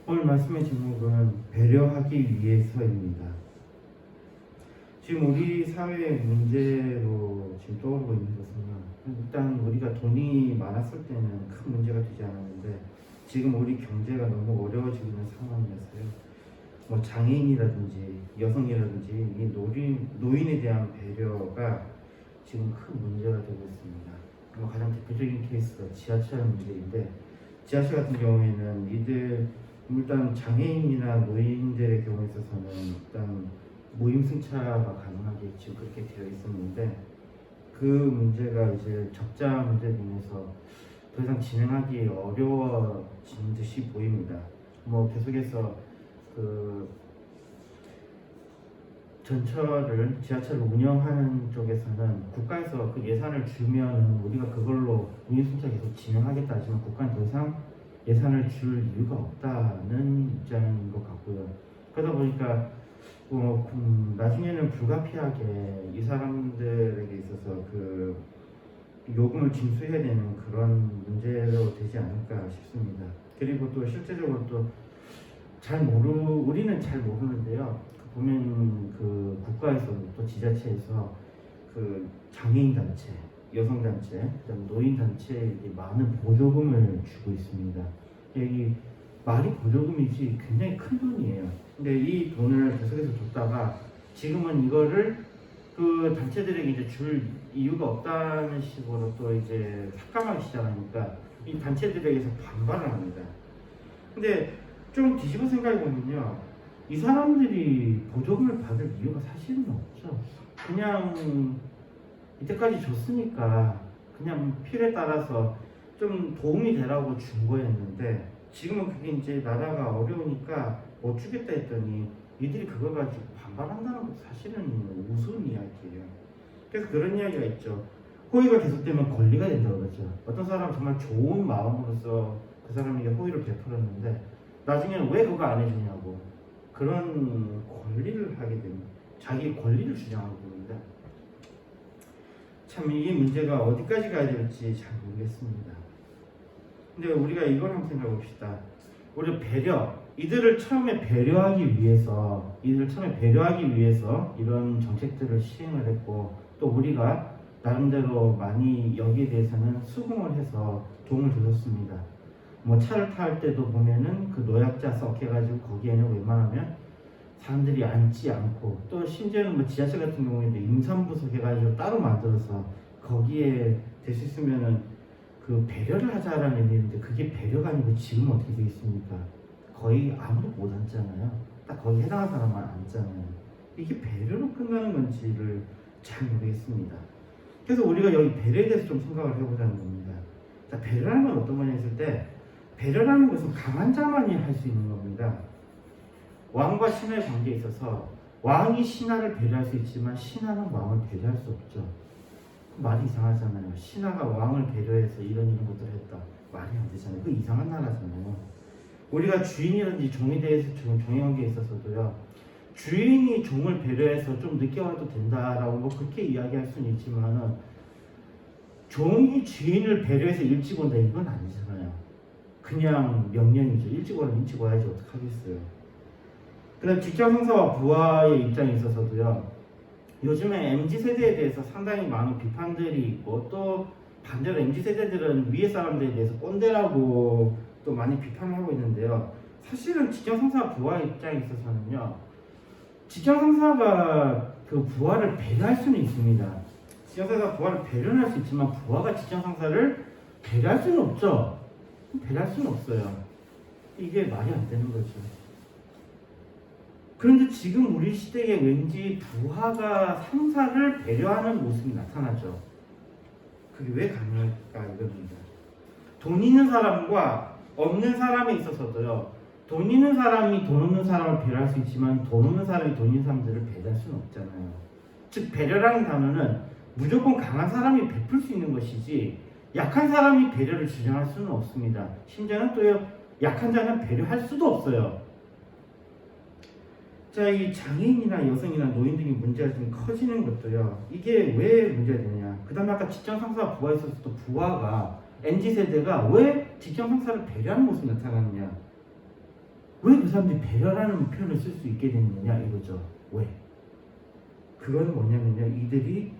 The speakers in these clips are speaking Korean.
오늘 말씀의 제목은 배려하기 위해서입니다. 지금 우리 사회의 문제로 지금 떠오르고 있는 것은 일단 우리가 돈이 많았을 때는 큰 문제가 되지 않았는데 지금 우리 경제가 너무 어려워지고 있는 상황이어서요. 뭐 장애인이라든지 여성이라든지 이 노인에 대한 배려가 지금 큰 문제가 되고 있습니다. 가장 대표적인 케이스가 지하철 문제인데 지하철 같은 경우에는 일단 장애인이나 노인들의 경우에 있어서는 일단 무임승차가 가능하게 지금 그렇게 되어 있었는데 그 문제가 이제 적자 문제로 인해서 더 이상 진행하기 어려워진 듯이 보입니다. 뭐 계속해서 그 지하철을 운영하는 쪽에서는 국가에서 그 예산을 주면 우리가 그걸로 무임승차 계속 진행하겠다 하지만 국가는 더 이상 예산을 줄 이유가 없다는 입장인 것 같고요. 그러다 보니까 나중에는 불가피하게 이 사람들에게 있어서 그 요금을 징수해야 되는 그런 문제로 되지 않을까 싶습니다. 그리고 또 실제적으로 또 우리는 잘 모르는데요. 보면 그 국가에서 또 지자체에서 그 장애인 단체, 여성 단체, 그다음 노인 단체에 많은 보조금을 주고 있습니다. 이 말이 보조금이지 굉장히 큰 돈이에요. 근데 이 돈을 계속해서 줬다가 지금은 이거를 그 단체들에게 이제 줄 이유가 없다는 식으로 또 이제 삭감하기 시작하니까 이 단체들에게서 반발을 합니다. 근데 좀 뒤집어 생각해 보면요, 이 사람들이 보조금을 받을 이유가 사실은 없죠. 그냥 이때까지 줬으니까 그냥 필요에 따라서 좀 도움이 되라고 준 거였는데 지금은 그게 이제 나라가 어려우니까 못 주겠다 했더니 이들이 그걸 가지고 반발한다는 것도 사실은 우스운 이야기예요. 그래서 그런 이야기가 있죠. 호의가 계속되면 권리가 된다고 그러죠. 어떤 사람은 정말 좋은 마음으로서 그 사람에게 호의를 베풀었는데 나중에는 왜 그거 안 해주냐고 그런 권리를 하게 됩니다. 자기 권리를 주장하게 됩니다. 참 이 문제가 어디까지 가야 될지 잘 모르겠습니다. 근데 우리가 이걸 한번 생각해 봅시다. 우리 이들을 처음에 배려하기 위해서 이런 정책들을 시행을 했고 또 우리가 나름대로 많이 여기에 대해서는 수긍을 해서 도움을 줬습니다. 뭐 차를 탈 때도 보면은 그 노약자 썩해가지고 거기에는 웬만하면 사람들이 앉지 않고 또 심지어는 뭐 지하철 같은 경우에도 임산부석 해가지고 따로 만들어서 거기에 될 수 있으면은 그 배려를 하자라는 의미인데 그게 배려가 아니고 지금 어떻게 되어 있습니까? 거의 아무도 못 앉잖아요. 딱 거기 해당하는 사람만 앉잖아요. 이게 배려로 끝나는 건지를 잘 모르겠습니다. 그래서 우리가 여기 배려에 대해서 좀 생각을 해보자는 겁니다. 자, 배려라는 건 어떤 거냐 했을 때 배려라는 것은 강한 자만이 할 수 있는 겁니다. 왕과 신하의 관계에 있어서 왕이 신하를 배려할 수 있지만 신하는 왕을 배려할 수 없죠. 말이 이상하잖아요. 신하가 왕을 배려해서 이런 것들을 했다. 말이 안 되잖아요. 그 이상한 나라잖아요. 우리가 주인이라든지 종에 대해서 종의 관계에 있어서도요. 주인이 종을 배려해서 좀 늦게 와도 된다라고 뭐 그렇게 이야기할 수는 있지만은 종이 주인을 배려해서 일찍 온다 이건 아니잖아요. 그냥 명령이죠. 일찍 오면 일찍 와야지 어떡하겠어요. 그다음 직장 상사와 부하의 입장에 있어서도요. 요즘에 MZ세대에 대해서 상당히 많은 비판들이 있고 또 반대로 MZ세대들은 위에 사람들에 대해서 꼰대라고 또 많이 비판을 하고 있는데요. 사실은 직장 상사와 부하의 입장에 있어서는요. 직장 상사가 그 부하를 배려할 수는 있습니다. 직장 상사가 부하를 배려할 수 있지만 부하가 직장 상사를 배려할 수는 없죠. 배려할 수는 없어요. 이게 말이 안 되는 거죠. 그런데 지금 우리 시대에 왠지 부하가 상사를 배려하는 모습이 나타나죠. 그게 왜 가능할까 이겁니다. 돈 있는 사람과 없는 사람에 있어서도요. 돈 있는 사람이 돈 없는 사람을 배려할 수 있지만 돈 없는 사람이 돈 있는 사람들을 배려할 수는 없잖아요. 즉 배려라는 단어는 무조건 강한 사람이 베풀 수 있는 것이지 약한 사람이 배려를 주장할 수는 없습니다. 심지어는 또 약한 자는 배려할 수도 없어요. 자, 이 장애인이나 여성이나 노인 등의 문제가 좀 커지는 것도요. 이게 왜 문제가 되냐? 그 다음에 아까 직장 상사와 부하에 있어서도 부하가 MZ세대가 왜 직장 상사를 배려하는 모습이 나타나느냐? 왜 그 사람들이 배려라는 표현을 쓸 수 있게 됐느냐 이거죠. 왜? 그건 뭐냐면요, 이들이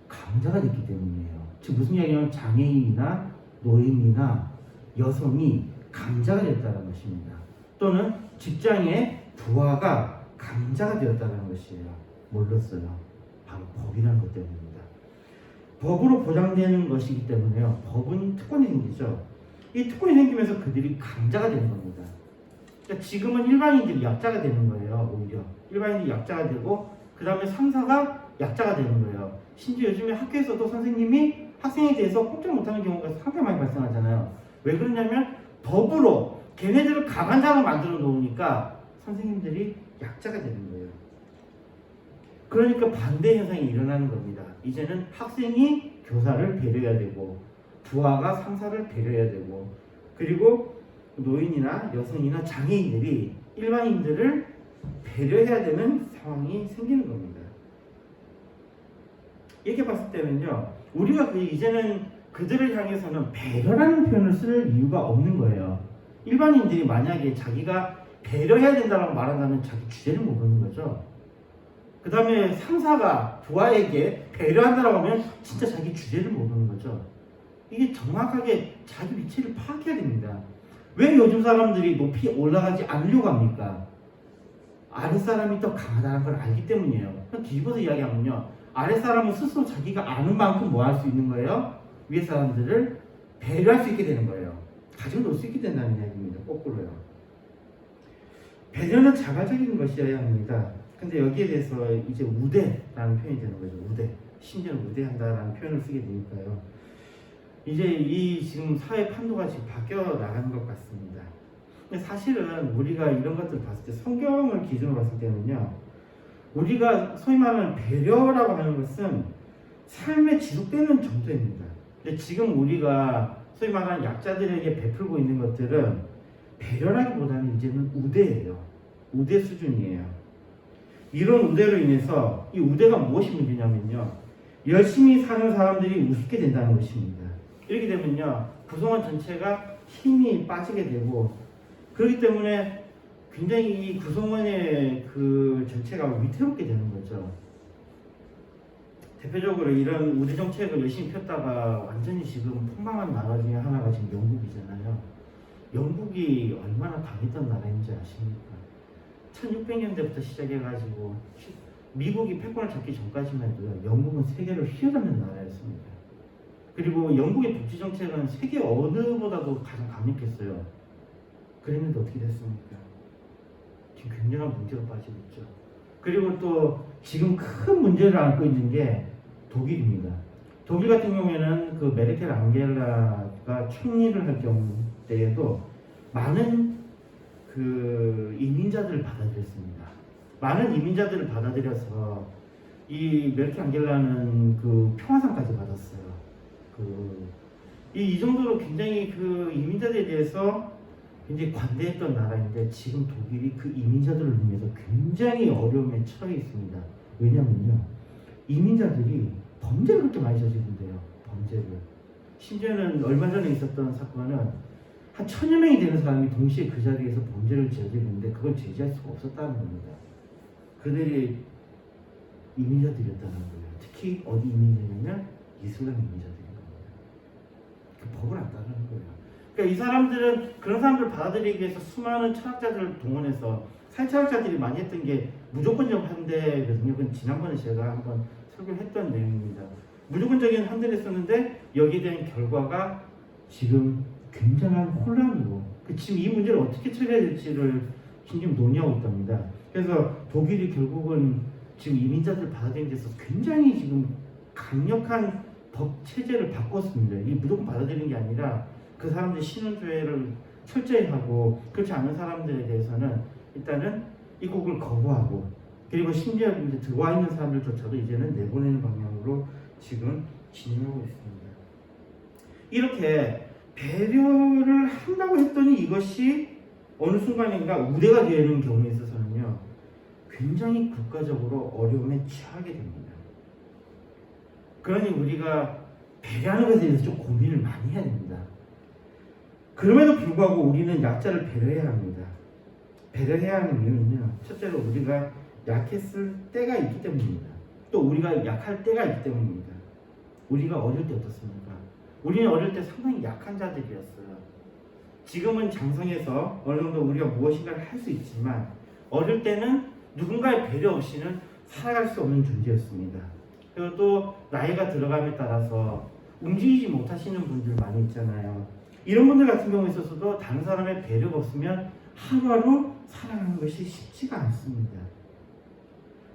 강자가 됐기 때문이에요. 즉 무슨 이야기냐면 장애인이나 노인이나 여성이 강자가 됐다는 것입니다. 또는 직장의 부하가 강자가 되었다는 것이에요. 뭘로써요? 바로 법이라는 것 때문입니다. 법으로 보장되는 것이기 때문에요. 법은 특권이 생기죠. 이 특권이 생기면서 그들이 강자가 되는 겁니다. 그러니까 지금은 일반인들이 약자가 되는 거예요. 오히려 일반인들이 약자가 되고 그 다음에 상사가 약자가 되는 거예요. 심지어 요즘에 학교에서도 선생님이 학생에 대해서 꼼짝 못하는 경우가 상당히 많이 발생하잖아요. 왜 그러냐면 법으로 걔네들을 강한 자로 만들어 놓으니까 선생님들이 약자가 되는 거예요. 그러니까 반대 현상이 일어나는 겁니다. 이제는 학생이 교사를 배려해야 되고 부하가 상사를 배려해야 되고 그리고 노인이나 여성이나 장애인들이 일반인들을 배려해야 되는 상황이 생기는 겁니다. 이렇게 봤을 때는요, 우리가 이제는 그들을 향해서는 배려라는 표현을 쓸 이유가 없는 거예요. 일반인들이 만약에 자기가 배려해야 된다고 말한다면 자기 주제를 모르는 거죠. 그 다음에 상사가 부하에게 배려한다고 하면 진짜 자기 주제를 모르는 거죠. 이게 정확하게 자기 위치를 파악해야 됩니다. 왜 요즘 사람들이 높이 올라가지 않으려고 합니까? 아랫사람이 더 강하다는 걸 알기 때문이에요. 뒤집어서 이야기하면요, 아랫사람은 스스로 자기가 아는 만큼 뭐 할 수 있는 거예요? 위에 사람들을 배려할 수 있게 되는 거예요. 가지고 놀 수 있게 된다는 이야기입니다. 거꾸로요. 배려는 자발적인 것이어야 합니다. 근데 여기에 대해서 이제 우대라는 표현이 되는 거죠. 우대. 심지어는 우대한다라는 표현을 쓰게 되니까요. 이제 이 지금 사회 판도가 지금 바뀌어 나가는 것 같습니다. 근데 사실은 우리가 이런 것들을 봤을 때 성경을 기준으로 봤을 때는요, 우리가 소위 말하는 배려라고 하는 것은 삶에 지속되는 정도입니다. 근데 지금 우리가 소위 말하는 약자들에게 베풀고 있는 것들은 배려라기보다는 이제는 우대예요. 우대 수준이에요. 이런 우대로 인해서 이 우대가 무엇이 문제냐면요, 열심히 사는 사람들이 우습게 된다는 것입니다. 이렇게 되면요, 구성원 전체가 힘이 빠지게 되고, 그렇기 때문에 굉장히 이 구성원의 그 전체가 위태롭게 되는 거죠. 대표적으로 이런 우대 정책을 열심히 폈다가 완전히 지금 폭망한 나라 중에 하나가 지금 영국이잖아요. 영국이 얼마나 강했던 나라인지 아십니까? 1600년대부터 시작해가지고 미국이 패권을 잡기 전까지만 해도요, 영국은 세계를 휘어잡는 나라였습니다. 그리고 영국의 복지 정책은 세계 어느보다도 가장 강력했어요. 그랬는데 어떻게 됐습니까? 지금 굉장한 문제가 빠지고 있죠. 그리고 또 지금 큰 문제를 안고 있는 게 독일입니다. 독일 같은 경우에는 그 메르켈 앙겔라가 총리를 할 경우에도 많은 그 이민자들을 받아들였습니다. 많은 이민자들을 받아들여서 이 메르켈 앙겔라는 그 평화상까지 받았어요. 이 정도로 굉장히 그 이민자들에 대해서 굉장히 관대했던 나라인데 지금 독일이 그 이민자들을 위해서 굉장히 어려움에 처해 있습니다. 왜냐면요, 이민자들이 범죄를 그렇게 많이 저지른대요. 범죄를. 심지어는 얼마 전에 있었던 사건은 한 1000여 명이 되는 사람이 동시에 그 자리에서 범죄를 저지르는데 그걸 제지할 수가 없었다는 겁니다. 그들이 이민자들이었다는 거예요. 특히 어디 이민자냐면 이슬람 이민자들인 겁니다. 그 법을 안 따르는 거예요. 그러니까 이 사람들은 그런 사람들을 받아들이기 위해서 수많은 철학자들을 동원해서 사회철학자들이 많이 했던 게 무조건적 환대거든요. 그건 지난번에 제가 한번 설교를 했던 내용입니다. 무조건적인 환대를 했었는데 여기에 대한 결과가 지금 굉장한 혼란으로 지금 이 문제를 어떻게 처리해야 될지를 지금 논의하고 있답니다. 그래서 독일이 결국은 지금 이민자들 받아들이는 데서 굉장히 지금 강력한 법 체제를 바꿨습니다. 이게 무조건 받아들이는 게 아니라 그 사람들이 신원조회를 철저히 하고 그렇지 않은 사람들에 대해서는 일단은 입국을 거부하고 그리고 심지어 이제 들어와 있는 사람들조차도 이제는 내보내는 방향으로 지금 진행하고 있습니다. 이렇게 배려를 한다고 했더니 이것이 어느 순간인가 우대가 되는 경우에 있어서는요, 굉장히 국가적으로 어려움에 처하게 됩니다. 그러니 우리가 배려하는 것에 대해서 좀 고민을 많이 해야 됩니다. 그럼에도 불구하고 우리는 약자를 배려해야 합니다. 배려해야 하는 이유는요. 첫째로 우리가 약했을 때가 있기 때문입니다. 또 우리가 약할 때가 있기 때문입니다. 우리가 어릴 때 어떻습니까? 우리는 어릴 때 상당히 약한 자들이었어요. 지금은 장성해서 어느 정도 우리가 무엇인가를 할 수 있지만 어릴 때는 누군가의 배려 없이는 살아갈 수 없는 존재였습니다. 그리고 또 나이가 들어감에 따라서 움직이지 못하시는 분들 많이 있잖아요. 이런 분들 같은 경우에 있어서도 다른 사람의 배려가 없으면 하루하루 살아가는 것이 쉽지가 않습니다.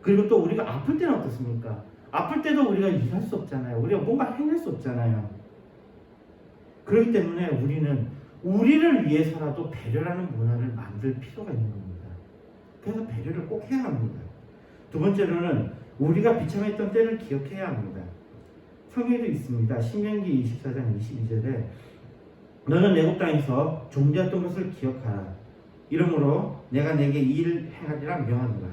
그리고 또 우리가 아플 때는 어떻습니까? 아플 때도 우리가 일할 수 없잖아요. 우리가 뭔가 해낼 수 없잖아요. 그렇기 때문에 우리는 우리를 위해서라도 배려라는 문화를 만들 필요가 있는 겁니다. 그래서 배려를 꼭 해야 합니다. 두 번째로는 우리가 비참했던 때를 기억해야 합니다. 성경에도 있습니다. 신명기 24장 22절에 너는 애굽 땅에서 종되었던 것을 기억하라. 이러므로 내가 내게 이 일을 행하리라 명하노라.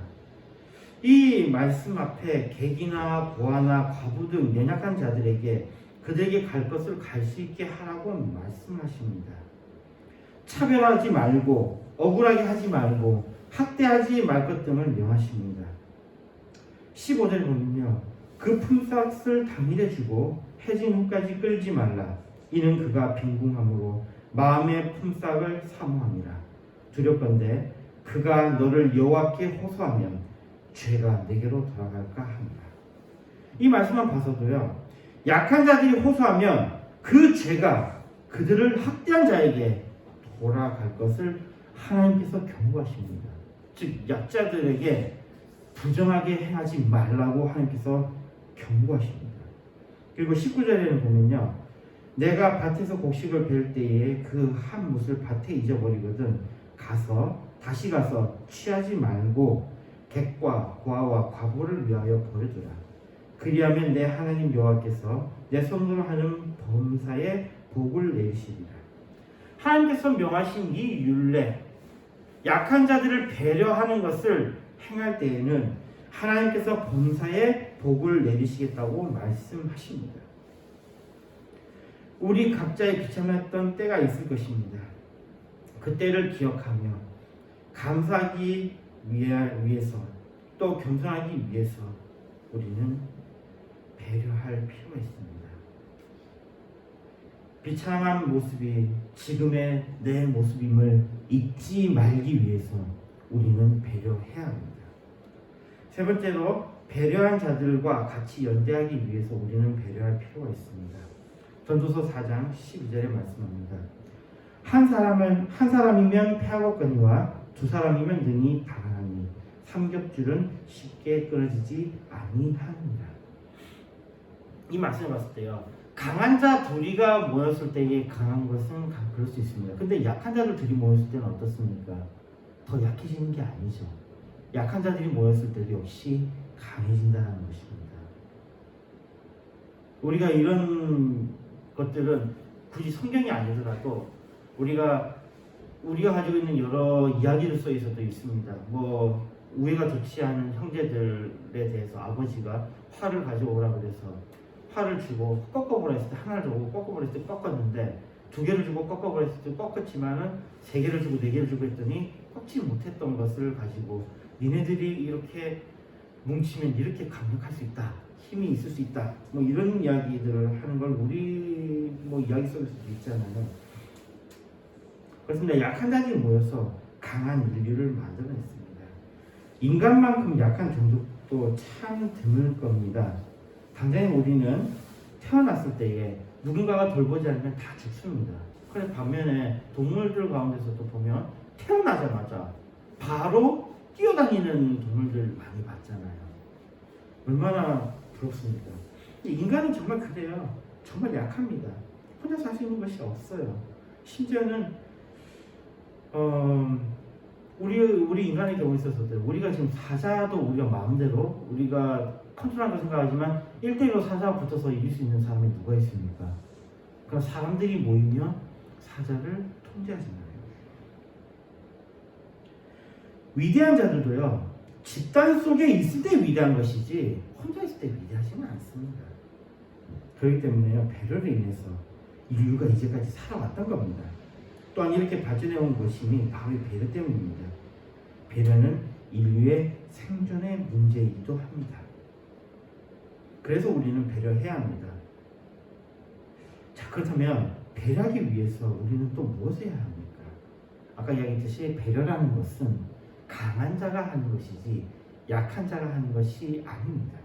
이 말씀 앞에 객이나 고아나 과부 등 연약한 자들에게 그들에게 갈 것을 갈 수 있게 하라고 말씀하십니다. 차별하지 말고 억울하게 하지 말고 학대하지 말 것 등을 명하십니다. 15절 보면요. 그 품삯을 당일에 주고 해진 후까지 끌지 말라. 이는 그가 빈궁함으로 마음의 품삯을 사모함이라. 두렵건대 그가 너를 여호와께 호소하면 죄가 내게로 돌아갈까 합니다. 이 말씀만 봐서도요. 약한 자들이 호소하면 그 죄가 그들을 학대한 자에게 돌아갈 것을 하나님께서 경고하십니다. 즉 약자들에게 부정하게 행하지 말라고 하나님께서 경고하십니다. 그리고 19절에는 보면요. 내가 밭에서 곡식을 벨 때에 그 한 뭇을 밭에 잊어버리거든 다시 가서 취하지 말고 객과 고아와 과부를 위하여 버려두라. 그리하면 내 하나님 여호와께서 내 손으로 하는 범사에 복을 내리시리라. 하나님께서 명하신 이 율례, 약한 자들을 배려하는 것을 행할 때에는 하나님께서 범사에 복을 내리시겠다고 말씀하십니다. 우리 각자의 비참했던 때가 있을 것입니다. 그때를 기억하며 감사하기 위해서 또 겸손하기 위해서 우리는 배려할 필요가 있습니다. 비참한 모습이 지금의 내 모습임을 잊지 말기 위해서 우리는 배려해야 합니다. 세 번째로 배려한 자들과 같이 연대하기 위해서 우리는 배려할 필요가 있습니다. 전도서 4장 12절에 말씀합니다. 한 사람이면 패하겠거니와 두 사람이면 능히 당하니 삼겹줄은 쉽게 끊어지지 아니하니라. 이 말씀을 봤을 때요. 강한 자 둘이가 모였을 때에 강한 것은 그럴 수 있습니다. 근데 약한 자들 둘이 모였을 때는 어떻습니까? 더 약해지는 게 아니죠. 약한 자들이 모였을 때도 역시 강해진다는 것입니다. 우리가 이런 것들은 굳이 성경이 아니더라도 우리가 가지고 있는 여러 이야기들 속에서도 있습니다. 우애가 좋지 않은 형제들에 대해서 아버지가 활을 가져오라 그래서 활을 주고 꺾어보라 했을 때 하나를 주고 꺾어보라 했을 때 꺾었는데 두 개를 주고 꺾어보라 했을 때 꺾었지만은 세 개를 주고 네 개를 주고 했더니 꺾지 못했던 것을 가지고 니네들이 이렇게 뭉치면 이렇게 강력할 수 있다. 힘이 있을 수 있다. 이런 이야기들을 하는 걸 우리 이야기 속에서도 있잖아요. 그렇습니다. 약한 자들이 모여서 강한 인류를 만들어냈습니다. 인간만큼 약한 종족도 참 드물 겁니다. 당장에 우리는 태어났을 때에 누군가가 돌보지 않으면 다 죽습니다. 그런데 반면에 동물들 가운데서도 보면 태어나자마자 바로 뛰어다니는 동물들 많이 봤잖아요. 얼마나 부럽습니까? 인간은 정말 그래요. 정말 약합니다. 혼자 살 수 있는 것이 없어요. 심지어는 우리 인간의 경우에 있어서도 우리가 지금 사자도 우리가 마음대로 우리가 컨트롤한다고 생각하지만 1대1로 사자와 붙어서 이길 수 있는 사람이 누가 있습니까? 그럼 사람들이 모이면 사자를 통제하지 말아요. 위대한 자들도요, 집단 속에 있을 때 위대한 것이지 혼자 있을 때 위대하지는 않습니다. 그렇기 때문에요, 배려를 인해서 인류가 이제까지 살아왔던 겁니다. 또한 이렇게 발전해온 것이 바로 이 배려 때문입니다. 배려는 인류의 생존의 문제이기도 합니다. 그래서 우리는 배려해야 합니다. 자, 그렇다면 배려하기 위해서 우리는 또 무엇을 해야 합니까? 아까 이야기했듯이 배려라는 것은 강한 자가 하는 것이지 약한 자가 하는 것이 아닙니다.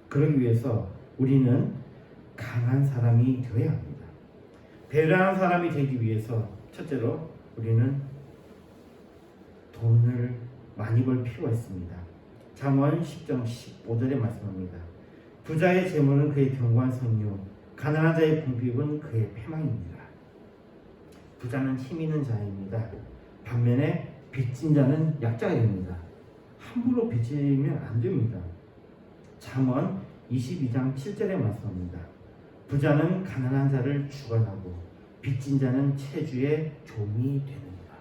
그러기 위해서 우리는 강한 사람이 되어야 합니다. 배려하는 사람이 되기 위해서 첫째로 우리는 돈을 많이 벌 필요가 있습니다. 잠언 10장 15절에 말씀합니다. 부자의 재물은 그의 견고한 선유, 가난한 자의 궁핍은 그의 패망입니다. 부자는 힘 있는 자입니다. 반면에 빚진 자는 약자가 됩니다. 함부로 빚지면 안 됩니다. 잠언 22장 7절에 말씀합니다. 부자는 가난한 자를 주관하고 빚진 자는 체주의 종이 됩니다.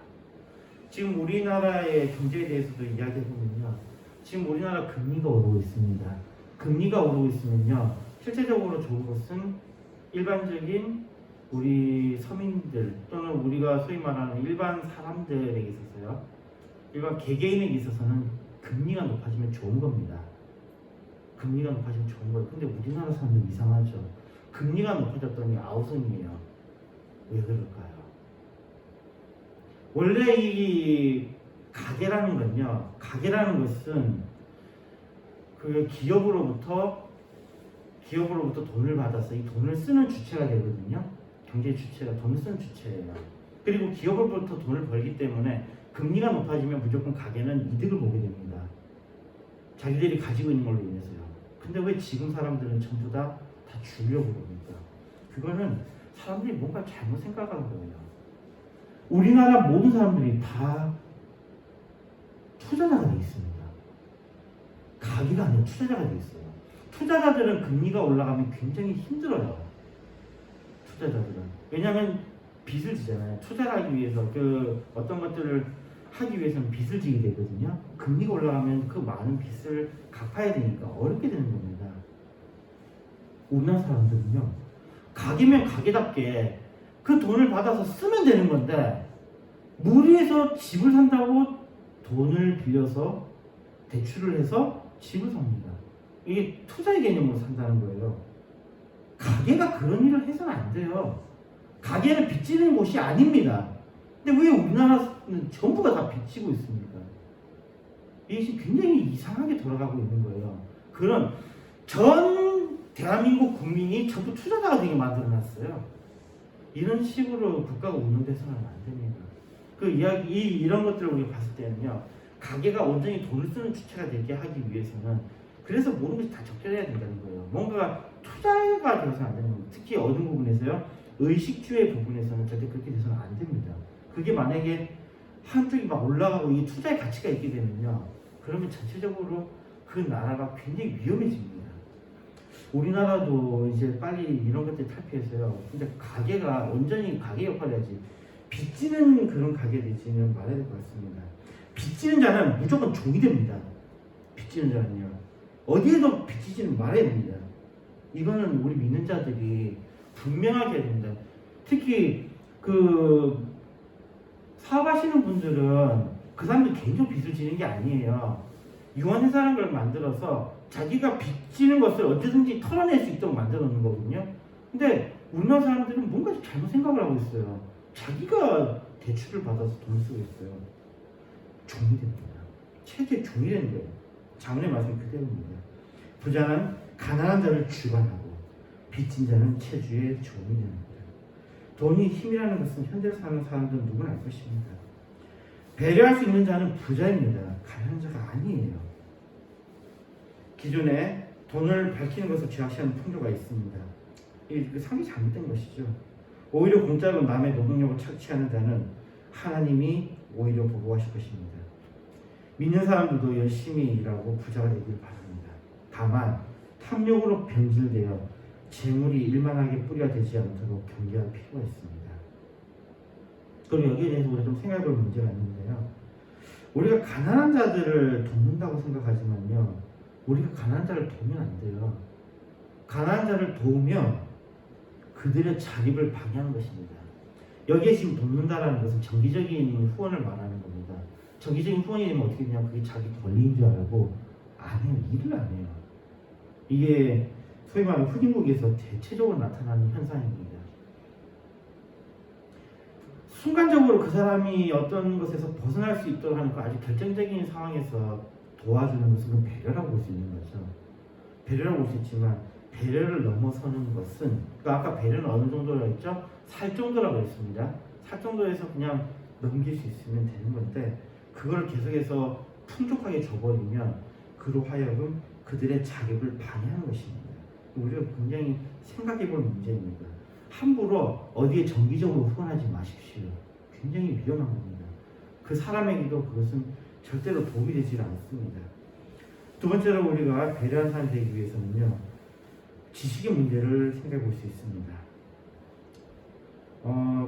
지금 우리나라의 경제에 대해서도 이야기해보면요, 지금 우리나라 금리가 오르고 있습니다. 금리가 오르고 있으면요, 실제적으로 좋은 것은 일반적인 우리 서민들 또는 우리가 소위 말하는 일반 사람들에게 있어서요, 일반 개개인에게 있어서는 금리가 높아지면 좋은 겁니다. 금리가 높아지면 좋은 거예요. 근데 우리나라 사람들 이상하죠. 금리가 높아졌더니 아우성이에요. 왜 그럴까요? 원래 이 가계라는 건요, 가계라는 것은 그 기업으로부터 돈을 받아서 이 돈을 쓰는 주체가 되거든요. 경제 주체가 돈을 쓰는 주체예요. 그리고 기업으로부터 돈을 벌기 때문에 금리가 높아지면 무조건 가계는 이득을 보게 됩니다. 자기들이 가지고 있는 걸로 인해서요. 근데 왜 지금 사람들은 전부 다 주려고 그럽니까? 그거는 사람들이 뭔가 잘못 생각하는 거예요. 우리나라 모든 사람들이 다 투자자가 되어 있습니다. 가계가 아니라 투자자가 되어 있어요. 투자자들은 금리가 올라가면 굉장히 힘들어요. 투자자들은. 왜냐하면 빚을 지잖아요. 투자를 하기 위해서 그 어떤 것들을 하기 위해서는 빚을 지게 되거든요. 금리가 올라가면 그 많은 빚을 갚아야 되니까 어렵게 되는 겁니다. 우리나라 사람들은요, 가계면 가계답게 그 돈을 받아서 쓰면 되는 건데, 무리해서 집을 산다고 돈을 빌려서 대출을 해서 집을 삽니다. 이게 투자의 개념으로 산다는 거예요. 가계가 그런 일을 해서는 안 돼요. 가계는 빚지는 곳이 아닙니다. 근데 왜 우리나라는 전부가 다 빚지고 있습니까? 이게 지금 굉장히 이상하게 돌아가고 있는 거예요. 그런 전 대한민국 국민이 전부 투자자가 되게 만들어놨어요. 이런 식으로 국가가 운영돼서는 안 됩니다. 그 이야기, 이런 것들을 우리가 봤을 때는요, 가계가 온전히 돈을 쓰는 주체가 되게 하기 위해서는, 그래서 모든 것이 다 적절해야 된다는 거예요. 뭔가 투자가 되어서는 안 되는 겁니다. 특히 어느 부분에서요, 의식주의 부분에서는 절대 그렇게 돼서는 안 됩니다. 그게 만약에 한쪽이 막 올라가고 이 투자의 가치가 있게 되면요, 그러면 전체적으로 그 나라가 굉장히 위험해집니다. 우리나라도 이제 빨리 이런 것들 탈피해서요, 근데 가계가 온전히 가계 역할을 해야지, 빚지는 그런 가게 되지는 말아야 될 것 같습니다. 빚지는 자는 무조건 종이 됩니다. 빚지는 자는요, 어디에도 빚지지는 말아야 됩니다. 이거는 우리 믿는 자들이 분명하게 해야 됩니다. 특히 그 사업하시는 분들은 그 사람들 개인적으로 빚을 지는 게 아니에요. 유한회사라는 걸 만들어서 자기가 빚지는 것을 언제든지 털어낼 수 있도록 만들어 놓는 거거든요. 근데 우리나라 사람들은 뭔가 잘못 생각을 하고 있어요. 자기가 대출을 받아서 돈을 쓰고 있어요. 종이 됩니다. 최대 종이 되는 거예요. 장문의 말씀 그대로입니다. 부자는 가난한 자를 주관하고 빚진 자는 체주의 종이 됩니다. 돈이 힘이라는 것은 현대 사는 사람들은 누구나 알 것입니다. 배려할 수 있는 자는 부자입니다. 가난한 자가 아니에요. 기존에 돈을 밝히는 것을 죄악시하는 풍조가 있습니다. 이게 상이 잘못된 것이죠. 오히려 공짜로 남의 노동력을 착취하는 자는 하나님이 오히려 보복하실 것입니다. 믿는 사람들도 열심히 일하고 부자가 되길 바랍니다. 다만 탐욕으로 변질되어 재물이 일만하게 뿌리가 되지 않도록 경계할 필요가 있습니다. 그리고 여기에 대해서 우리가 좀 생각해볼 문제가 있는데요, 우리가 가난한 자들을 돕는다고 생각하지만요, 우리가 가난한 자를 도우면 안 돼요. 가난한 자를 도우면 그들의 자립을 방해하는 것입니다. 여기에 지금 돕는다라는 것은 정기적인 후원을 말하는 겁니다. 정기적인 후원이 되면 어떻게 되냐면 그게 자기 권리인 줄 알고 안 해요. 일을 안 해요. 이게 소위 말하는 흑인국에서 대체적으로 나타나는 현상입니다. 순간적으로 그 사람이 어떤 것에서 벗어날 수 있도록 하는 그 아주 결정적인 상황에서 도와주는 것은 그 배려라고 볼 수 있는 거죠. 배려라고 볼 수 있지만 배려를 넘어서는 것은 그러니까 아까 배려는 어느 정도라고 했죠? 살 정도라고 했습니다. 살 정도에서 그냥 넘길 수 있으면 되는 건데 그걸 계속해서 풍족하게 줘버리면 그로 하여금 그들의 자격을 방해하는 것입니다. 우리가 굉장히 생각해볼 문제입니다. 함부로 어디에 정기적으로 후원하지 마십시오. 굉장히 위험한 겁니다. 그 사람에게도 그것은 절대로 도움이 되지 않습니다. 두 번째로 우리가 배려한 사람이 되기 위해서는요. 지식의 문제를 생각해 볼 수 있습니다.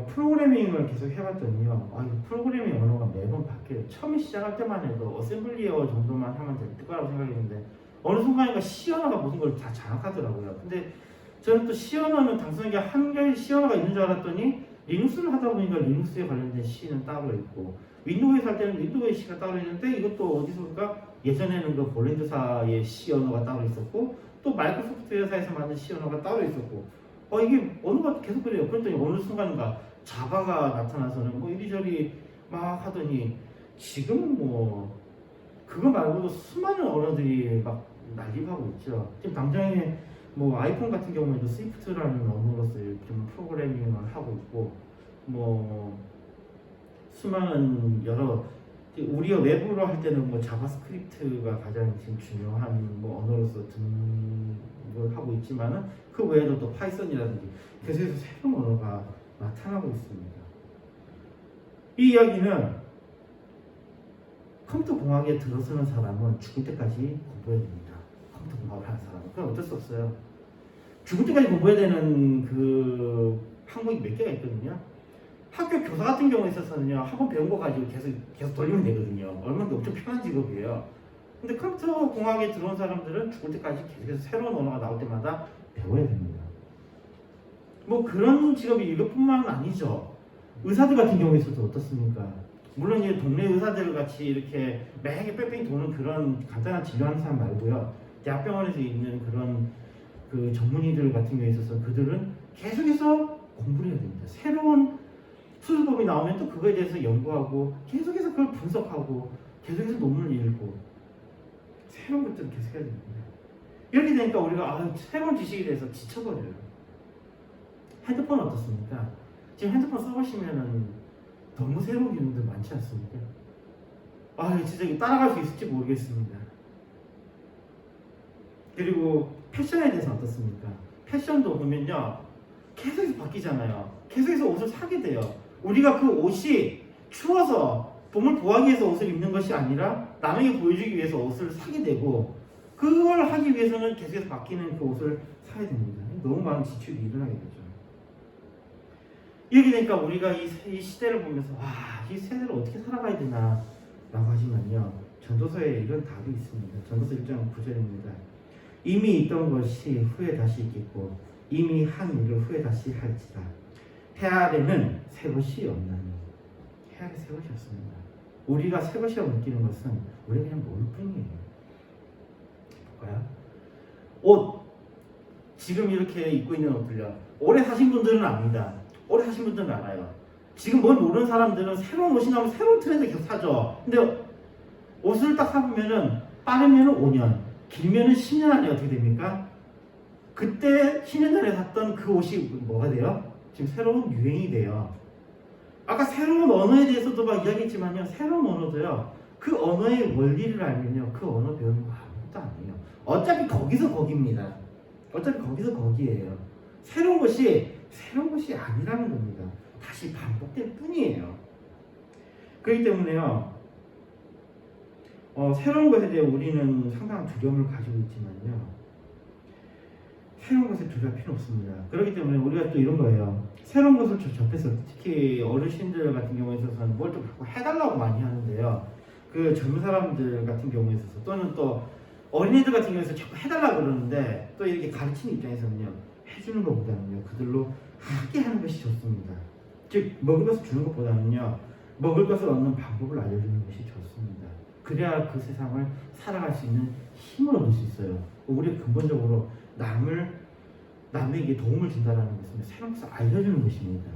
프로그래밍을 계속 해봤더니요. 프로그래밍 언어가 매번 바뀌어요. 처음에 시작할 때만 해도 어셈블리어 정도만 하면 될 거라고 생각했는데 어느 순간인가 C 언어가 모든 걸 다 장악하더라고요. 근데 저는 또 C 언어는 단순하게 한결 C 언어가 있는 줄 알았더니 리눅스를 하다 보니까 리눅스에 관련된 C는 따로 있고 윈도우에서 할 때는 윈도우의 C가 따로 있는데 이것도 어디서 볼까? 예전에는 그 볼랜드사의 C 언어가 따로 있었고 또 마이크로소프트 회사에서 만든 C 언어가 따로 있었고 이게 언어가 계속 그래요. 그랬더니 어느 순간인가 자바가 나타나서는 뭐 이리저리 막 하더니 지금은 뭐 그거 말고도 수많은 언어들이 막 난립하고 있죠. 지금 당장에 뭐 아이폰 같은 경우에도 스위프트라는 언어로서 좀 프로그래밍을 하고 있고 뭐 수많은 여러 우리가 외부로 할 때는 뭐 자바스크립트가 가장 지금 중요한 뭐 언어로서 등을 하고 있지만은 그 외에도 또 파이썬이라든지 계속해서 새로운 언어가 나타나고 있습니다. 이 이야기는 컴퓨터 공학에 들어서는 사람은 죽을 때까지 공부해야 됩니다. 컴퓨터 공학을 하는 사람은 그건 어쩔 수 없어요. 죽을 때까지 공부해야 되는 그 항목이 몇 개가 있거든요. 학교 교사 같은 경우에 있어서는요, 학원 배운 거 가지고 계속 돌리면 되거든요. 얼마나 엄청 편한 직업이에요. 근데 컴퓨터 공학에 들어온 사람들은 죽을 때까지 계속해서 새로운 언어가 나올 때마다 배워야 됩니다. 뭐 그런 직업이 이것뿐만 아니죠. 의사들 같은 경우에서도 어떻습니까? 물론 이제 동네 의사들 같이 이렇게 매일 뺑뺑이 도는 그런 간단한 진료하는 사람 말고요. 대학병원에서 있는 그런 그 전문의들 같은 경우에 있어서 그들은 계속해서 공부를 해야 됩니다. 새로운 수술법이 나오면 또 그거에 대해서 연구하고 계속해서 그걸 분석하고 계속해서 논문을 읽고 새로운 것들을 계속 해야 됩니다. 이렇게 되니까 우리가 새로운 지식에 대해서 지쳐버려요. 핸드폰 어떻습니까? 지금 핸드폰 써보시면은 너무 새로운 기능들 많지 않습니까? 진짜 이거 따라갈 수 있을지 모르겠습니다. 그리고 패션에 대해서 어떻습니까? 패션도 보면요 계속해서 바뀌잖아요. 계속해서 옷을 사게 돼요. 우리가 그 옷이 추워서 봄을 보호하기 위해서 옷을 입는 것이 아니라 남에게 보여주기 위해서 옷을 사게 되고 그걸 하기 위해서는 계속해서 바뀌는 그 옷을 사야 됩니다. 너무 많은 지출이 일어나게 되죠. 이렇게 되니까 우리가 이 시대를 보면서 이 세대를 어떻게 살아가야 되나 라고 하지만요. 전도서에 이런 답이 있습니다. 전도서 1장 9절입니다. 이미 있던 것이 후에 다시 있겠고 이미 한 일을 후에 다시 할지라 해 아래는 새 것이 없나니. 해 아래 새 것이 없습니다. 우리가 새 것이라고 느끼는 것은 우리가 그냥 모를 뿐이에요. 볼까요? 옷 지금 이렇게 입고 있는 옷들요. 오래 사신 분들은 압니다. 오래 사신 분들은 알아요. 지금 뭘 모르는 사람들은 새로운 옷이 나오면 새로운 트렌드 계속 사죠. 근데 옷을 딱 사보면은 빠르면은 5년, 길면은 10년 안에 어떻게 됩니까? 그때 10년 전에 샀던 그 옷이 뭐가 돼요? 지금 새로운 유행이 돼요. 아까 새로운 언어에 대해서도 막 이야기했지만요. 새로운 언어도요. 그 언어의 원리를 알면요. 그 언어 배우는 거 아무것도 아니에요. 어차피 거기서 거기입니다. 어차피 거기서 거기예요. 새로운 것이 아니라는 겁니다. 다시 반복될 뿐이에요. 그렇기 때문에요. 새로운 것에 대해 우리는 상당한 두려움을 가지고 있지만요. 새로운 것에 두려울 필요 없습니다. 그렇기 때문에 우리가 또 이런 거예요. 새로운 것을 접해서 특히 어르신들 같은 경우에 있어서는 뭘 좀 자꾸 해달라고 많이 하는데요. 그 젊은 사람들 같은 경우에 있어서 또는 또 어린이들 같은 경우에서 자꾸 해달라고 그러는데 또 이렇게 가르치는 입장에서는요. 해주는 것보다는요. 그들로 함께 하는 것이 좋습니다. 즉 먹은 것을 주는 것보다는요. 먹을 것을 얻는 방법을 알려주는 것이 좋습니다. 그래야 그 세상을 살아갈 수 있는 힘을 얻을 수 있어요. 우리가 근본적으로 남에게 도움을 준다는 것은 새로운 것을 알려주는 것입니다.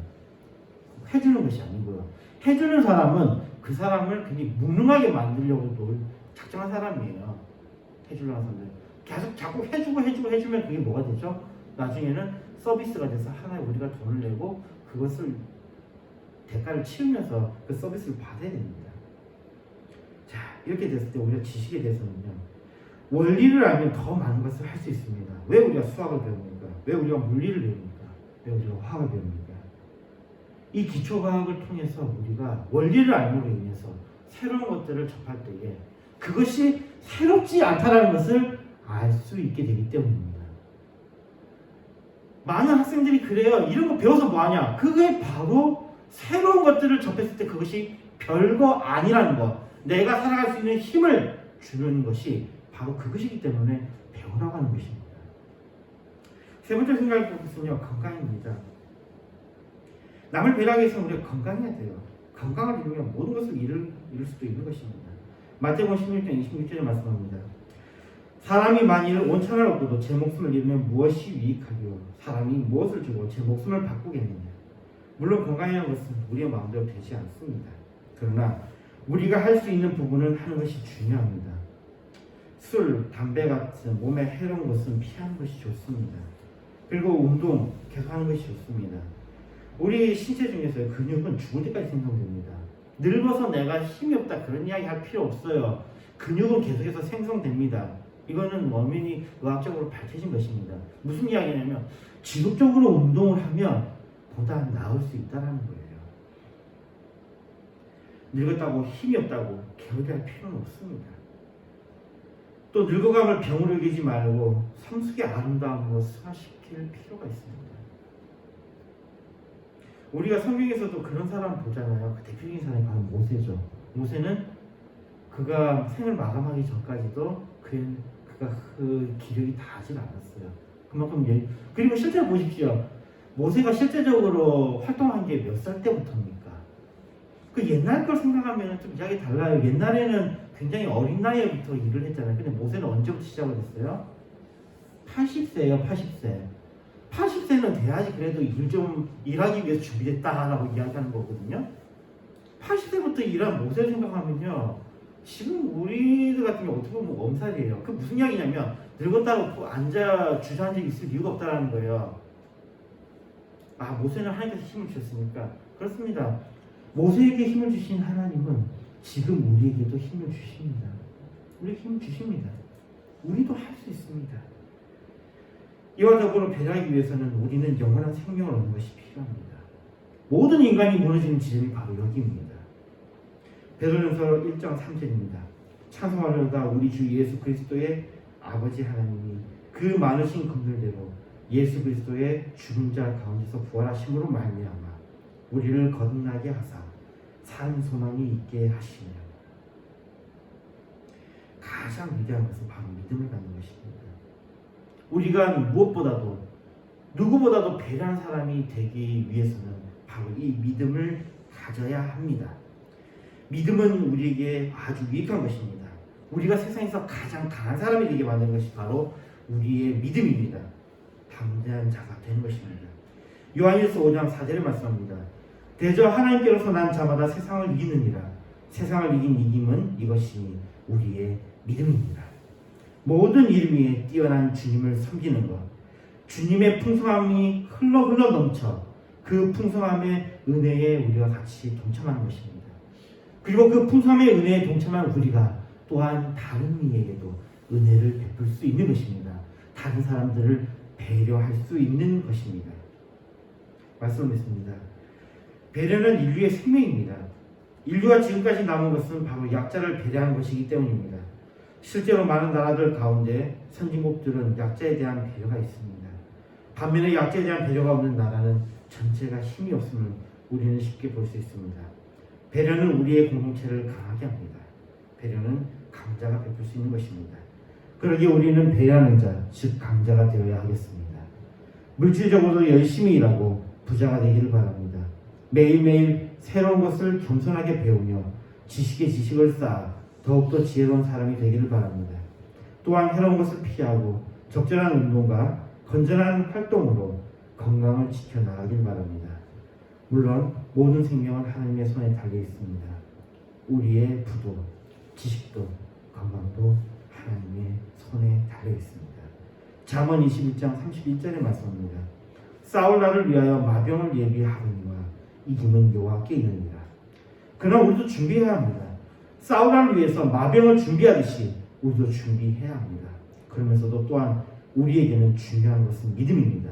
해주는 것이 아니고요. 해주는 사람은 그 사람을 굉장히 무능하게 만들려고 작정한 사람이에요. 해주려는 사람들. 계속 자꾸 해주면 그게 뭐가 되죠? 나중에는 서비스가 돼서 하나에 우리가 돈을 내고 그것을 대가를 치르면서 그 서비스를 받아야 됩니다. 자, 이렇게 됐을 때 우리가 지식에 대해서는요, 원리를 알면 더 많은 것을 할 수 있습니다. 왜 우리가 수학을 배웁니까? 왜 우리가 물리를 배웁니까? 왜 우리가 화학을 배웁니까? 이 기초과학을 통해서 우리가 원리를 알므로 인해서 새로운 것들을 접할 때에 그것이 새롭지 않다는 것을 알 수 있게 되기 때문입니다. 많은 학생들이 그래요. 이런 거 배워서 뭐하냐? 그게 바로 새로운 것들을 접했을 때 그것이 별거 아니라는 것, 내가 살아갈 수 있는 힘을 주는 것이 바로 그것이기 때문에 배우라고 하는 것입니다. 세 번째 생각할 것은요, 건강입니다. 남을 배려하기 위해서는 우리가 건강해야 돼요. 건강을 잃으면 모든 것을 잃을 수도 있는 것입니다. 마태복음 16장 26절에 말씀합니다. 사람이 만일 온 천을 얻고도 제 목숨을 잃으면 무엇이 유익하리요? 사람이 무엇을 주고 제 목숨을 바꾸겠느냐? 물론 건강이라는 것은 우리의 마음대로 되지 않습니다. 그러나 우리가 할 수 있는 부분은 하는 것이 중요합니다. 술, 담배 같은 몸에 해로운 것은 피하는 것이 좋습니다. 그리고 운동 계속하는 것이 좋습니다. 우리 신체 중에서 근육은 죽을 때까지 생성됩니다. 늙어서 내가 힘이 없다 그런 이야기 할 필요 없어요. 근육은 계속해서 생성됩니다. 이거는 원인이 의학적으로 밝혀진 것입니다. 무슨 이야기냐면 지속적으로 운동을 하면 보다 나을 수 있다는 거예요. 늙었다고 힘이 없다고 게으르할 필요는 없습니다. 또 늙어감을 병으로 여기지 말고 성숙의 아름다움으로 승화시킬 필요가 있습니다. 우리가 성경에서도 그런 사람 보잖아요. 그 대표적인 사람이 바로 모세죠. 모세는 그가 생을 마감하기 전까지도 그가 그 기력이 닿지 않았어요. 그만큼 그리고 실제로 보십시오. 모세가 실제적으로 활동한 게 몇 살 때부터입니까? 그 옛날 걸 생각하면 좀 이야기 달라요. 옛날에는 굉장히 어린 나이부터 일을 했잖아요. 근데 모세는 언제부터 시작을 했어요? 80세예요. 80세. 80세는 돼야지 그래도 일하기 위해서 준비됐다라고 이야기하는 거거든요. 80세부터 일한 모세를 생각하면요, 지금 우리들 같은 경우 어떻게 보면 엄살이에요. 그 무슨 이야기냐면 늙었다고 주저앉아 있을 이유가 없다라는 거예요. 아, 모세는 하나님께서 힘을 주셨으니까. 그렇습니다. 모세에게 힘을 주신 하나님은 지금 우리에게도 힘을 주십니다. 우리에게 힘을 주십니다. 우리도 할 수 있습니다. 이와 더불어 배려하기 위해서는 우리는 영원한 생명을 얻는 것이 필요합니다. 모든 인간이 무너지는 지점이 바로 여기입니다. 베드로전서 1장 3절입니다. 찬송하려다 우리 주 예수 그리스도의 아버지 하나님이 그 많으신 긍휼대로 예수 그리스도의 죽은 자 가운데서 부활하심으로 말미암아 우리를 거듭나게 하사 산 소망이 있게 하시며. 가장 위대한 것은 바로 믿음을 갖는 것입니다. 우리가 무엇보다도 누구보다도 배려한 사람이 되기 위해서는 바로 이 믿음을 가져야 합니다. 믿음은 우리에게 아주 유익한 것입니다. 우리가 세상에서 가장 강한 사람이 되게 만드는 것이 바로 우리의 믿음입니다. 담대한 자가 되는 것입니다. 요한일서 5장 4절에 말씀합니다. 대저 하나님께로서 난 자마다 세상을 이기느니라. 세상을 이긴 이김은 이것이 우리의 믿음입니다. 모든 일 위에 뛰어난 주님을 섬기는 것, 주님의 풍성함이 흘러 넘쳐 그 풍성함의 은혜에 우리가 같이 동참하는 것입니다. 그리고 그 풍성함의 은혜에 동참한 우리가 또한 다른 이에게도 은혜를 베풀 수 있는 것입니다. 다른 사람들을 배려할 수 있는 것입니다. 말씀드렸습니다. 배려는 인류의 생명입니다. 인류가 지금까지 남은 것은 바로 약자를 배려하는 것이기 때문입니다. 실제로 많은 나라들 가운데 선진국들은 약자에 대한 배려가 있습니다. 반면에 약자에 대한 배려가 없는 나라는 전체가 힘이 없음을 우리는 쉽게 볼 수 있습니다. 배려는 우리의 공동체를 강하게 합니다. 배려는 강자가 베풀 수 있는 것입니다. 그러기에 우리는 배려하는 자, 즉 강자가 되어야 하겠습니다. 물질적으로 열심히 일하고 부자가 되기를 바랍니다. 매일매일 새로운 것을 겸손하게 배우며 지식에 지식을 쌓아 더욱더 지혜로운 사람이 되기를 바랍니다. 또한 해로운 것을 피하고 적절한 운동과 건전한 활동으로 건강을 지켜나가길 바랍니다. 물론 모든 생명은 하나님의 손에 달려 있습니다. 우리의 부도, 지식도, 건강도 하나님의 손에 달려 있습니다. 잠언 21장 31절의 말씀입니다. 싸울 날을 위하여 마병을 예비하거니와 이김은 여호와께 있느니라. 그러나 우리도 준비해야 합니다. 싸울 날을 위해서 마병을 준비하듯이 우리도 준비해야 합니다. 그러면서도 또한 우리에게는 중요한 것은 믿음입니다.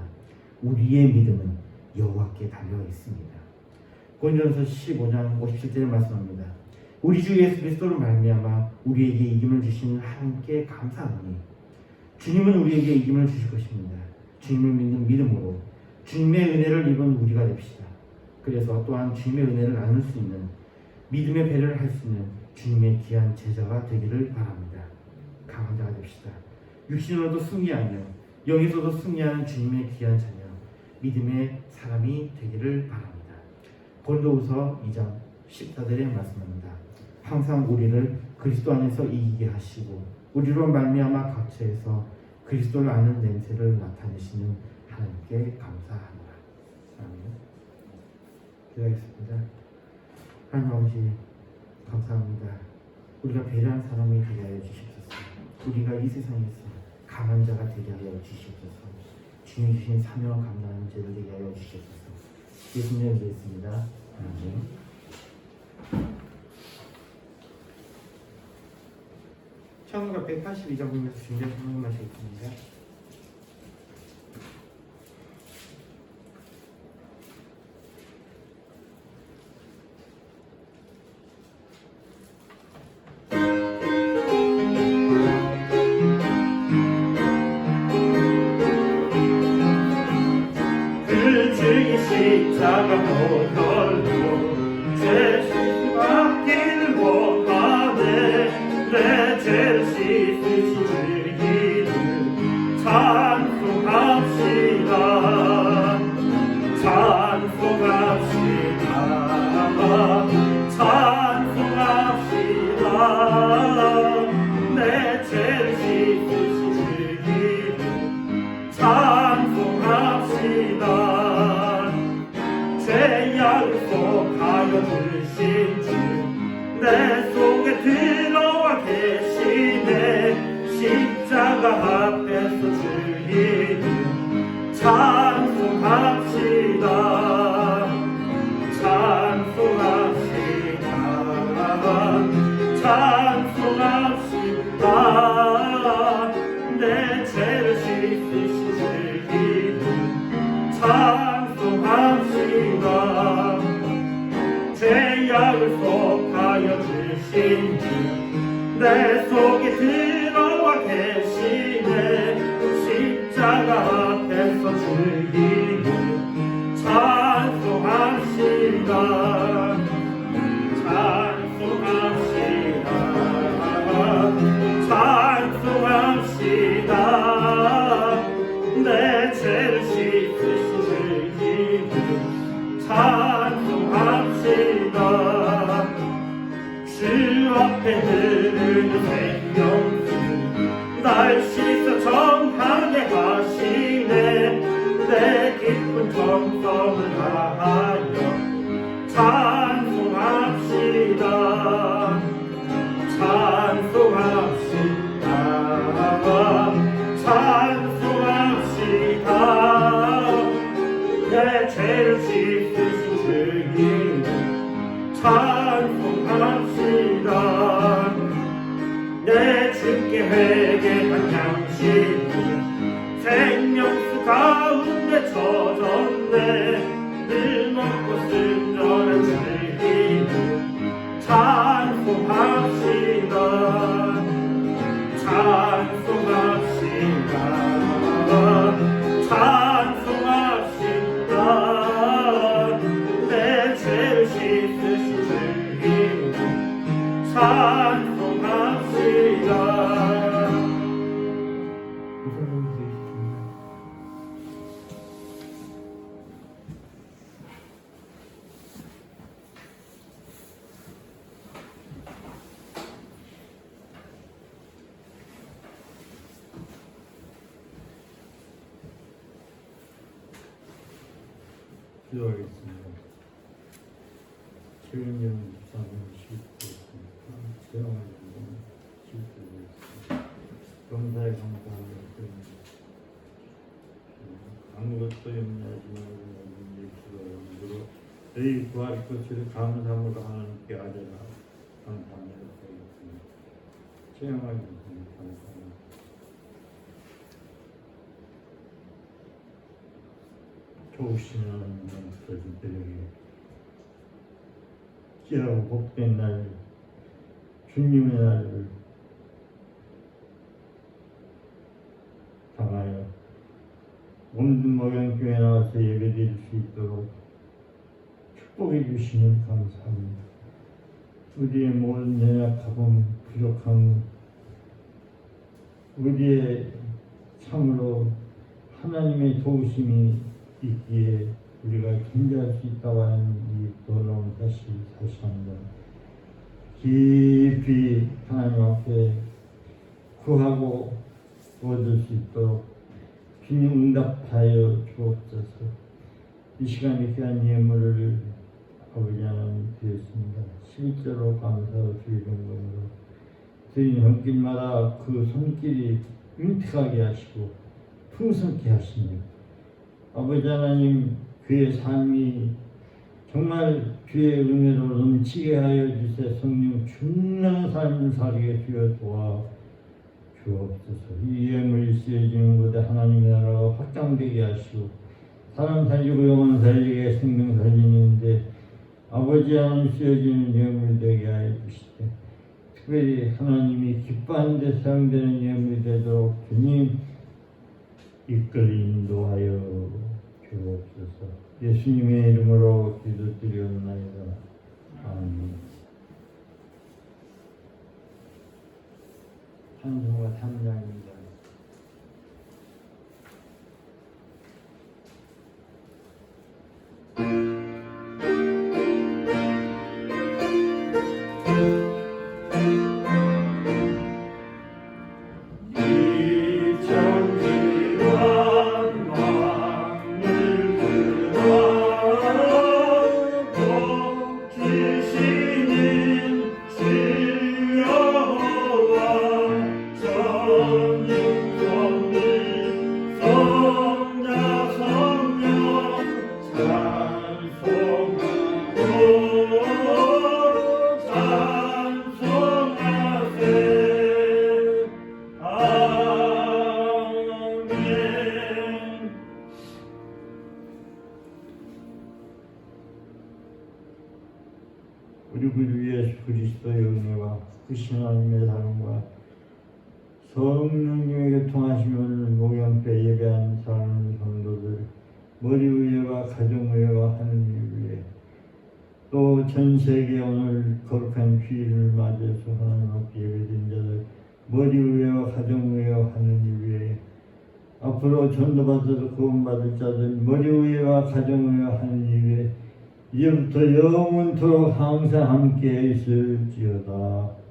우리의 믿음은 여호와께 달려 있습니다. 고린도전서 15장 57절에 말씀합니다. 우리 주 예수 그리스도로 말미암아 우리에게 이김을 주시는 하나님께 감사하노니 주님은 우리에게 이김을 주실 것입니다. 주님을 믿는 믿음으로 주님의 은혜를 입은 우리가 됩시다. 그래서 또한 주님의 은혜를 나눌 수 있는 믿음의 배려를 할 수 있는 주님의 귀한 제자가 되기를 바랍니다. 강한 자가 됩시다. 육신으로도 승리하며 영에서도 승리하는 주님의 귀한 자녀, 믿음의 사람이 되기를 바랍니다. 고린도후서 2장 14절에 말씀합니다. 항상 우리를 그리스도 안에서 이기게 하시고 우리로 말미암아 거처에서 그리스도를 아는 냄새를 나타내시는 하나님께 감사합니다. 아멘. 기도하겠습니다. 하나님 아버지 감사합니다. 우리가 배려한 사람이 되게 하여 주시옵소서. 우리가 이 세상에서 강한 자가 되게 하여 주시옵소서. 주님이 주신 사명을 감당하는 자를 되게 하여 주시옵소서. 예수님을 믿습니다. 아멘. 창문가 182장 보면서 준비한 성경 말씀입니다. 그 주의 십자가 모혈로 죄 씻기를 원하네. 내 죄를 씻으신 주 이름 찬송합시다. 찬송합시다. 찬송합시다. 내 죄를 씻으신 주 이름 찬송합시다. 죄악을 속하여 주신 주 내 속에 들어와 계시네. 십자가 앞에서 주 이름 찬송합시다. 찬송합시다. 찬송합시다. 내 죄를 씻으신 주 이름 찬송합시다. 죄악을 속하여 주신 주 내 속에 들어와 계시네. 십자가 앞에서 주 이름 찬송합시다. 찬송합시다. 찬송합시다. 내 죄를 씻으신 주 이름 찬송합시다. 주 앞에 흐르는 생명수 날 씻어 정하게 하시네. 내 기쁜 정성을 다하여 찬송합시다. 찬송합시다. 찬송합시다. 내 죄를 씻으신 주 이름 찬송합시다. 내 주께 회개한 양심이 생명수 가운데 젖었네. 늘 먹고 순전한 주 이름 찬송합시다. 찬송합시다. 찬송합시다. 내 죄를 씻으신 주 이름 찬송합시다. 기도하겠습니다. 최은영 집사님 실수했습니다. 최영환 집사님 실수했습니다. 감사에 감사하며 아무것도 염려하지 말고 기도하므로 너희 구할 것을 감사함으로 하나님께 아뢰라. 감사합니다. 최영환 집사님 감사합니다. 좋으신 하나님 그들에게 귀하고 복된 날 주님의 날을 당하여 모든 목양교회 나와서 예배드릴 수 있도록 축복해 주시면 감사합니다. 우리의 모든 연약함 부족함 우리의 참으로 하나님의 도우심이 있기에 우리가 존재할 수 있다고 하는 이 놀라운 다시 한번 깊이 하나님 앞에 구하고 얻을 수 있도록 주님 응답하여 주옵소서. 이 시간에 귀한 예물을 아버지 하나님 드렸습니다. 실제로 감사하고 주의 영광으로 드리는 손길마다 그 손길이 윤택하게 하시고 풍성케 하시며 아버지 하나님 그의 삶이 정말 주의 은혜로 넘치게 하여 주세. 성령 충만한 삶을 살게 주여 도와 주옵소서. 이 예물이 쓰여지는 곳에 하나님의 나라가 확장되게 하시고 사람 살리고 영혼 살리게 생명 살리는데 아버지 하나님 쓰여지는 예물이 되게 하여 주시되 특별히 하나님이 기뻐하는 데 사용되는 예물이 되도록 주님 이끌 인도하여 주옵소서. 예수님의 이름으로 기도드리옵나이다. 아멘. 찬송가 3장입니다. 우리 구 예수 그리스도의 은혜와 크신 하나님의 사랑과 성령님에게 통하시며 목양때 예배한 사랑하는 성도들 머리 위에와 가정 위에와 하느님 위에 또 전 세계 오늘 거룩한 주일을 맞이해서 하나님 앞에 예배드린 자들 머리 위에와 가정 위에와 하느님 위에 앞으로 전도받아서 구원받을 자들 머리 위에와 가정 위에와 하느님 위에 이제부터 영원토록 항상 함께 있을지어다.